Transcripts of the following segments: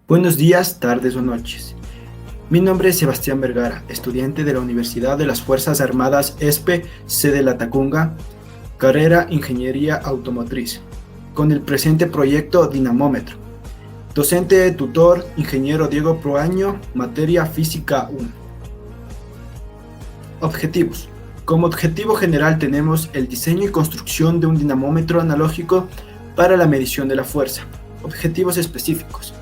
Buenos días, tardes o noches. Mi nombre es Sebastián Vergara, estudiante de la Universidad de las Fuerzas Armadas ESPE, sede La Tacunga, carrera Ingeniería Automotriz, con el presente proyecto Dinamómetro. Docente tutor, ingeniero Diego Proaño, materia Física 1. Objetivos. Como objetivo general tenemos el diseño y construcción de un dinamómetro analógico para la medición de la fuerza. Objetivos específicos.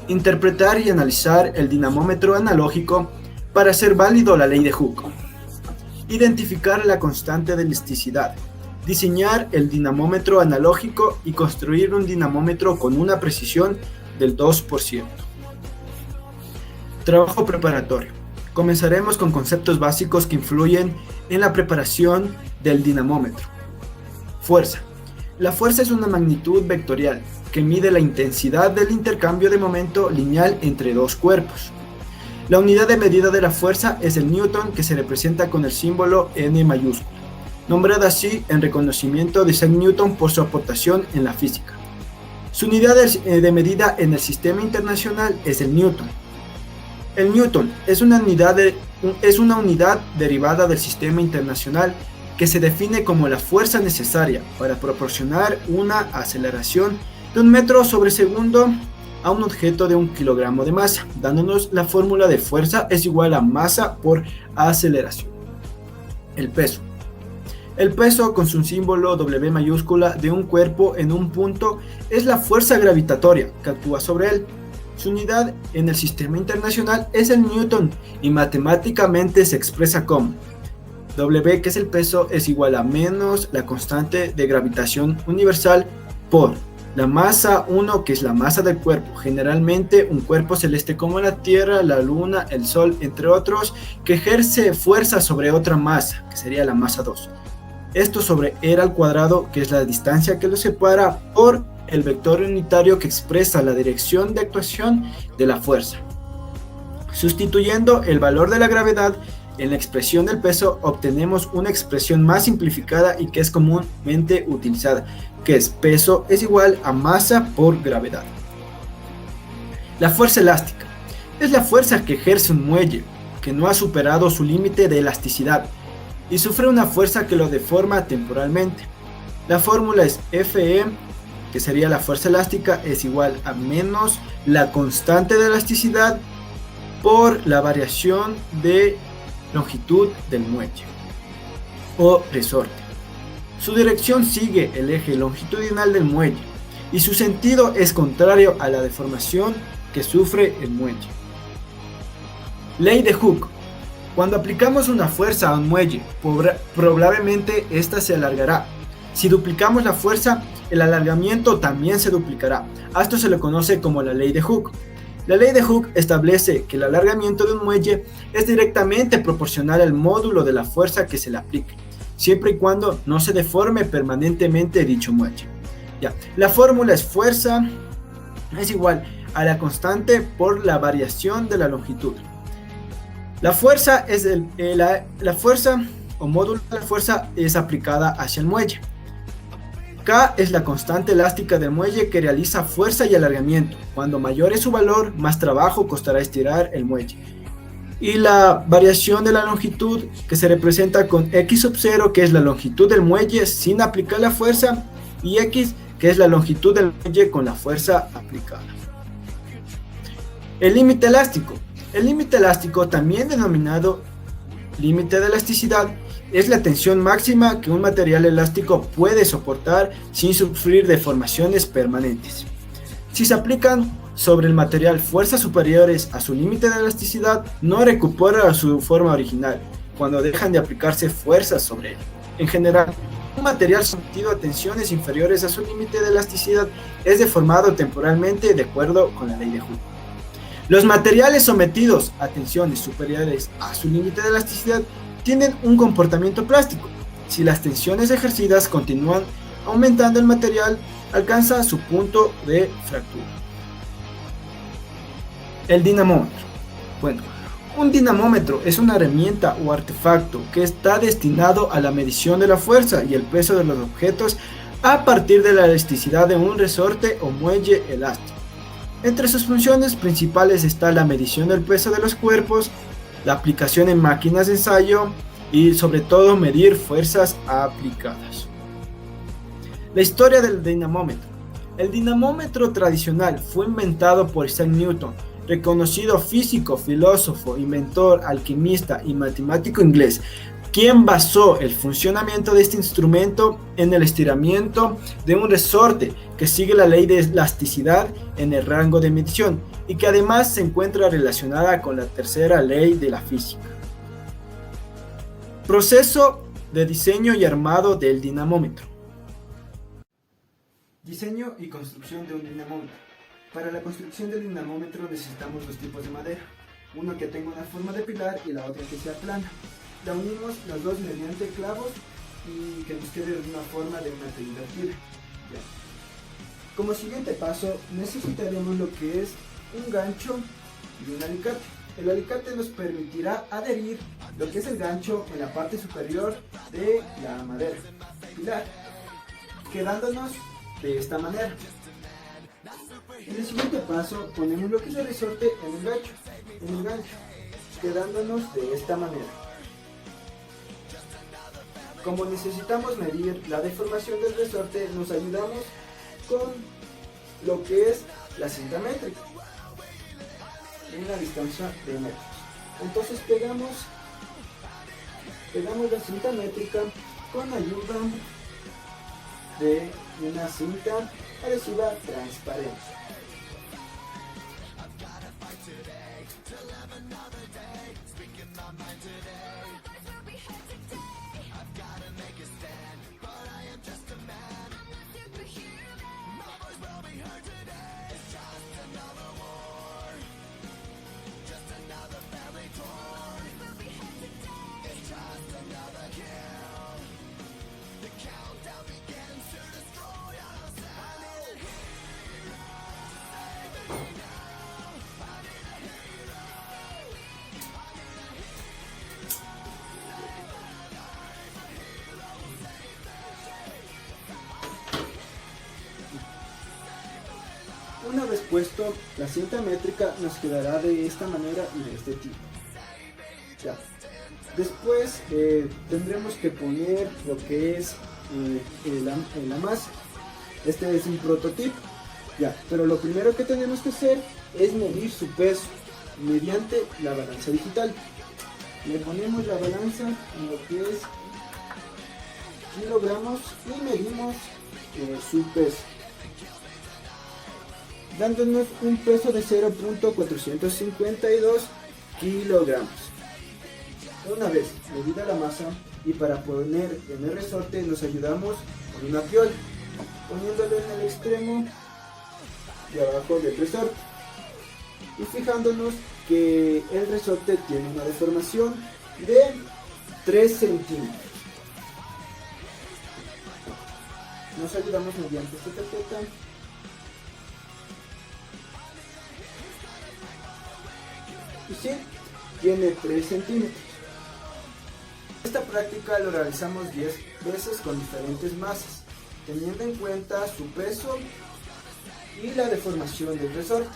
Interpretar y analizar el dinamómetro analógico para hacer válido la ley de Hooke. Identificar la constante de elasticidad. Diseñar el dinamómetro analógico y construir un dinamómetro con una precisión del 2%. Trabajo preparatorio. Comenzaremos con conceptos básicos que influyen en la preparación del dinamómetro. Fuerza. La fuerza es una magnitud vectorial que mide la intensidad del intercambio de momento lineal entre dos cuerpos. La unidad de medida de la fuerza es el newton, que se representa con el símbolo N mayúscula, nombrada así en reconocimiento de Isaac Newton por su aportación en la física. Su unidad de medida en el sistema internacional es el newton. El newton es una unidad derivada del sistema internacional que se define como la fuerza necesaria para proporcionar una aceleración de 1 metro sobre segundo a un objeto de 1 kilogramo de masa, dándonos la fórmula de fuerza es igual a masa por aceleración. El peso. El peso, con su símbolo W mayúscula de un cuerpo en un punto, es la fuerza gravitatoria que actúa sobre él. Su unidad en el sistema internacional es el newton y matemáticamente se expresa como W, que es el peso, es igual a menos la constante de gravitación universal por la masa 1, que es la masa del cuerpo, generalmente un cuerpo celeste como la Tierra, la Luna, el Sol, entre otros, que ejerce fuerza sobre otra masa, que sería la masa 2. Esto sobre r al cuadrado, que es la distancia que lo separa, por el vector unitario que expresa la dirección de actuación de la fuerza. Sustituyendo el valor de la gravedad en la expresión del peso, obtenemos una expresión más simplificada y que es comúnmente utilizada, que es peso es igual a masa por gravedad. La fuerza elástica es la fuerza que ejerce un muelle que no ha superado su límite de elasticidad y sufre una fuerza que lo deforma temporalmente. La fórmula es Fe, que sería la fuerza elástica, es igual a menos la constante de elasticidad por la variación de longitud del muelle o resorte. Su dirección sigue el eje longitudinal del muelle y su sentido es contrario a la deformación que sufre el muelle. Ley de Hooke. Cuando aplicamos una fuerza a un muelle, probablemente ésta se alargará. Si duplicamos la fuerza, el alargamiento también se duplicará. A esto se le conoce como la ley de Hooke. La ley de Hooke establece que el alargamiento de un muelle es directamente proporcional al módulo de la fuerza que se le aplique, siempre y cuando no se deforme permanentemente dicho muelle. La fórmula es fuerza es igual a la constante por la variación de la longitud. La fuerza la fuerza o módulo de la fuerza es aplicada hacia el muelle. K es la constante elástica del muelle que realiza fuerza y alargamiento. Cuando mayor es su valor, más trabajo costará estirar el muelle. Y la variación de la longitud, que se representa con x sub 0, que es la longitud del muelle sin aplicar la fuerza, y x, que es la longitud del muelle con la fuerza aplicada. El límite elástico. El límite elástico, también denominado límite de elasticidad, es la tensión máxima que un material elástico puede soportar sin sufrir deformaciones permanentes. Si se aplican sobre el material fuerzas superiores a su límite de elasticidad, no recupera su forma original cuando dejan de aplicarse fuerzas sobre él. En general, un material sometido a tensiones inferiores a su límite de elasticidad es deformado temporalmente de acuerdo con la ley de Hooke. Los materiales sometidos a tensiones superiores a su límite de elasticidad tienen un comportamiento plástico. Si las tensiones ejercidas continúan aumentando, el material alcanza su punto de fractura. El dinamómetro. Un dinamómetro es una herramienta o artefacto que está destinado a la medición de la fuerza y el peso de los objetos a partir de la elasticidad de un resorte o muelle elástico. Entre sus funciones principales está la medición del peso de los cuerpos, la aplicación en máquinas de ensayo y sobre todo medir fuerzas aplicadas. La historia del dinamómetro. El dinamómetro tradicional fue inventado por Isaac Newton, reconocido físico, filósofo, inventor, alquimista y matemático inglés, quien basó el funcionamiento de este instrumento en el estiramiento de un resorte que sigue la ley de elasticidad en el rango de medición y que además se encuentra relacionada con la tercera ley de la física. Proceso de diseño y armado del dinamómetro. Diseño y construcción de un dinamómetro. Para la construcción del dinamómetro necesitamos dos tipos de madera, uno que tenga una forma de pilar y la otra que sea plana. La unimos las dos mediante clavos y que nos quede una forma de una tela. Como siguiente paso necesitaremos lo que es un gancho y un alicate. El alicate nos permitirá adherir lo que es el gancho en la parte superior de la madera pilar, quedándonos de esta manera. En el siguiente paso ponemos lo que es el resorte en el gancho, quedándonos de esta manera. Como necesitamos medir la deformación del resorte, nos ayudamos con lo que es la cinta métrica en la distancia de metros. Entonces pegamos la cinta métrica con ayuda de una cinta adhesiva transparente. Una vez puesto, la cinta métrica nos quedará de esta manera y de este tipo. Ya. Después tendremos que poner lo que es la masa. Este es un prototipo. Ya. Pero lo primero que tenemos que hacer es medir su peso mediante la balanza digital. Le ponemos la balanza en lo que es kilogramos y medimos su peso, dándonos un peso de 0.452 kilogramos. Una vez medida la masa y para poner en el resorte nos ayudamos con una piola, poniéndolo en el extremo de abajo del resorte y fijándonos que el resorte tiene una deformación de 3 centímetros. Nos ayudamos mediante esta tarjeta y sí, tiene 3 centímetros. Esta práctica lo realizamos 10 veces con diferentes masas, teniendo en cuenta su peso y la deformación del resorte.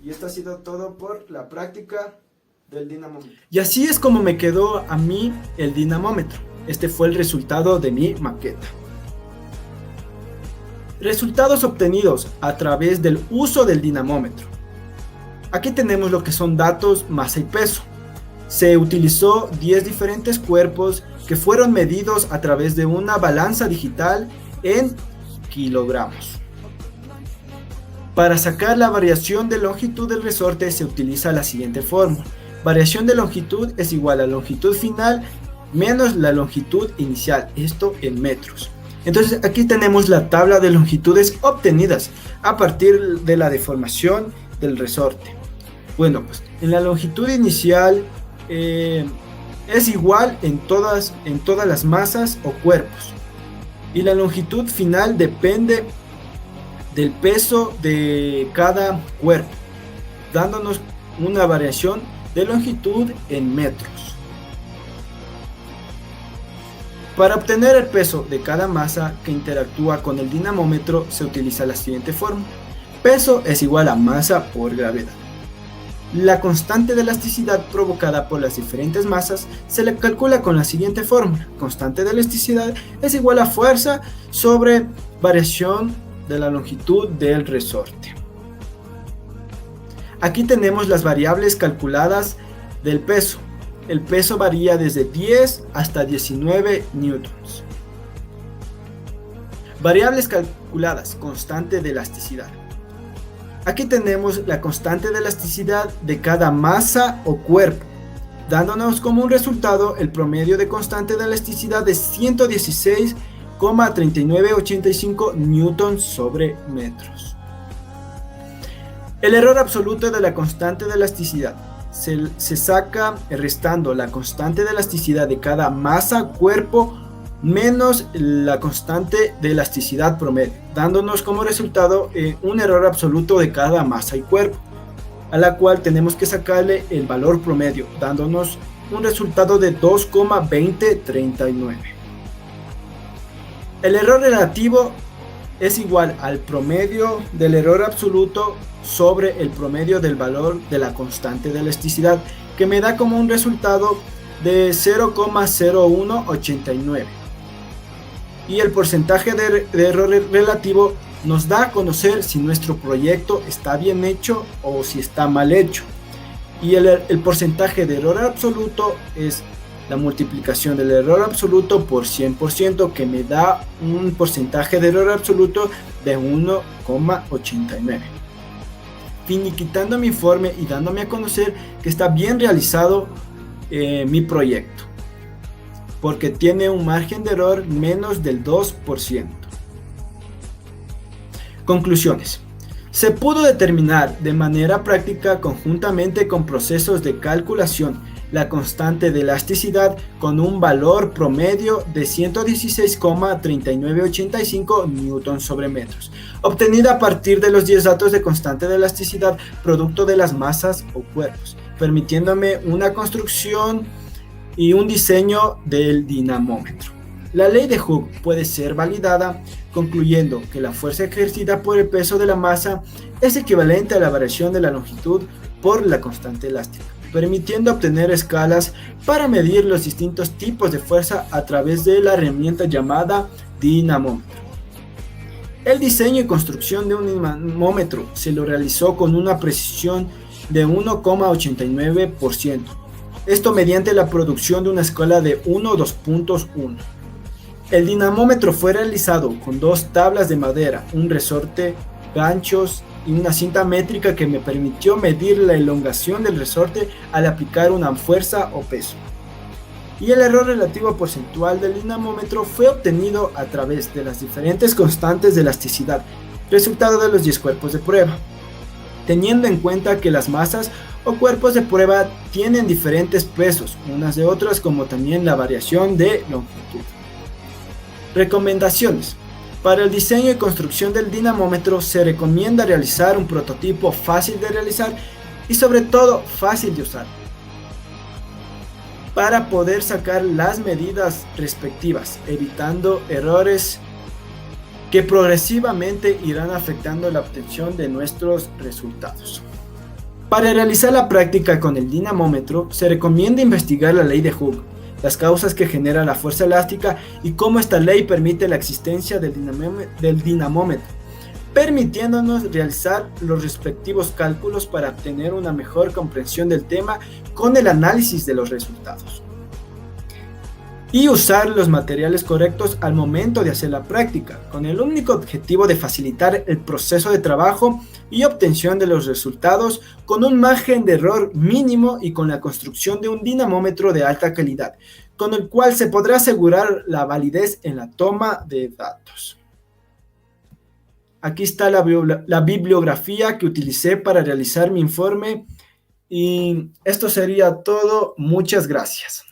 Y esto ha sido todo por la práctica del dinamómetro. Y así es como me quedó a mí el dinamómetro. Este fue el resultado de mi maqueta. Resultados obtenidos a través del uso del dinamómetro. Aquí tenemos lo que son datos, masa y peso. Se utilizó 10 diferentes cuerpos que fueron medidos a través de una balanza digital en kilogramos. Para sacar la variación de longitud del resorte se utiliza la siguiente fórmula. Variación de longitud es igual a longitud final menos la longitud inicial, esto en metros. Entonces aquí tenemos la tabla de longitudes obtenidas a partir de la deformación del resorte. Bueno, pues en la longitud inicial es igual en todas las masas o cuerpos. Y la longitud final depende del peso de cada cuerpo, dándonos una variación de longitud en metros. Para obtener el peso de cada masa que interactúa con el dinamómetro se utiliza la siguiente fórmula. Peso es igual a masa por gravedad. La constante de elasticidad provocada por las diferentes masas se le calcula con la siguiente fórmula. Constante de elasticidad es igual a fuerza sobre variación de la longitud del resorte. Aquí tenemos las variables calculadas del peso. El peso varía desde 10 hasta 19 newtons. Variables calculadas, constante de elasticidad. Aquí tenemos la constante de elasticidad de cada masa o cuerpo, dándonos como un resultado el promedio de constante de elasticidad de 116,3985 newtons sobre metros. El error absoluto de la constante de elasticidad se saca restando la constante de elasticidad de cada masa, cuerpo, menos la constante de elasticidad promedio, dándonos como resultado un error absoluto de cada masa y cuerpo, a la cual tenemos que sacarle el valor promedio, dándonos un resultado de 2,2039. El error relativo es igual al promedio del error absoluto sobre el promedio del valor de la constante de elasticidad, que me da como un resultado de 0,0189. Y el porcentaje de error relativo nos da a conocer si nuestro proyecto está bien hecho o si está mal hecho. Y el porcentaje de error absoluto es la multiplicación del error absoluto por 100%, que me da un porcentaje de error absoluto de 1,89. Finiquitando mi informe y dándome a conocer que está bien realizado mi proyecto, porque tiene un margen de error menos del 2%. Conclusiones. Se pudo determinar de manera práctica conjuntamente con procesos de calculación la constante de elasticidad con un valor promedio de 116,3985 newtons sobre metros, obtenida a partir de los 10 datos de constante de elasticidad producto de las masas o cuerpos, permitiéndome una construcción y un diseño del dinamómetro. La ley de Hooke puede ser validada concluyendo que la fuerza ejercida por el peso de la masa es equivalente a la variación de la longitud por la constante elástica, permitiendo obtener escalas para medir los distintos tipos de fuerza a través de la herramienta llamada dinamómetro. El diseño y construcción de un dinamómetro se lo realizó con una precisión de 1,89%. Esto mediante la producción de una escala de 1,2.1. El dinamómetro fue realizado con 2 tablas de madera, un resorte, ganchos y una cinta métrica que me permitió medir la elongación del resorte al aplicar una fuerza o peso. Y el error relativo porcentual del dinamómetro fue obtenido a través de las diferentes constantes de elasticidad, resultado de los 10 cuerpos de prueba, teniendo en cuenta que las masas o cuerpos de prueba tienen diferentes pesos unas de otras, como también la variación de longitud. Recomendaciones. Para el diseño y construcción del dinamómetro se recomienda realizar un prototipo fácil de realizar y sobre todo fácil de usar, para poder sacar las medidas respectivas, evitando errores que progresivamente irán afectando la obtención de nuestros resultados. Para realizar la práctica con el dinamómetro se recomienda investigar la ley de Hooke, las causas que genera la fuerza elástica y cómo esta ley permite la existencia del dinamómetro, permitiéndonos realizar los respectivos cálculos para obtener una mejor comprensión del tema con el análisis de los resultados. Y usar los materiales correctos al momento de hacer la práctica, con el único objetivo de facilitar el proceso de trabajo y obtención de los resultados con un margen de error mínimo y con la construcción de un dinamómetro de alta calidad, con el cual se podrá asegurar la validez en la toma de datos. Aquí está la bibliografía que utilicé para realizar mi informe y esto sería todo. Muchas gracias.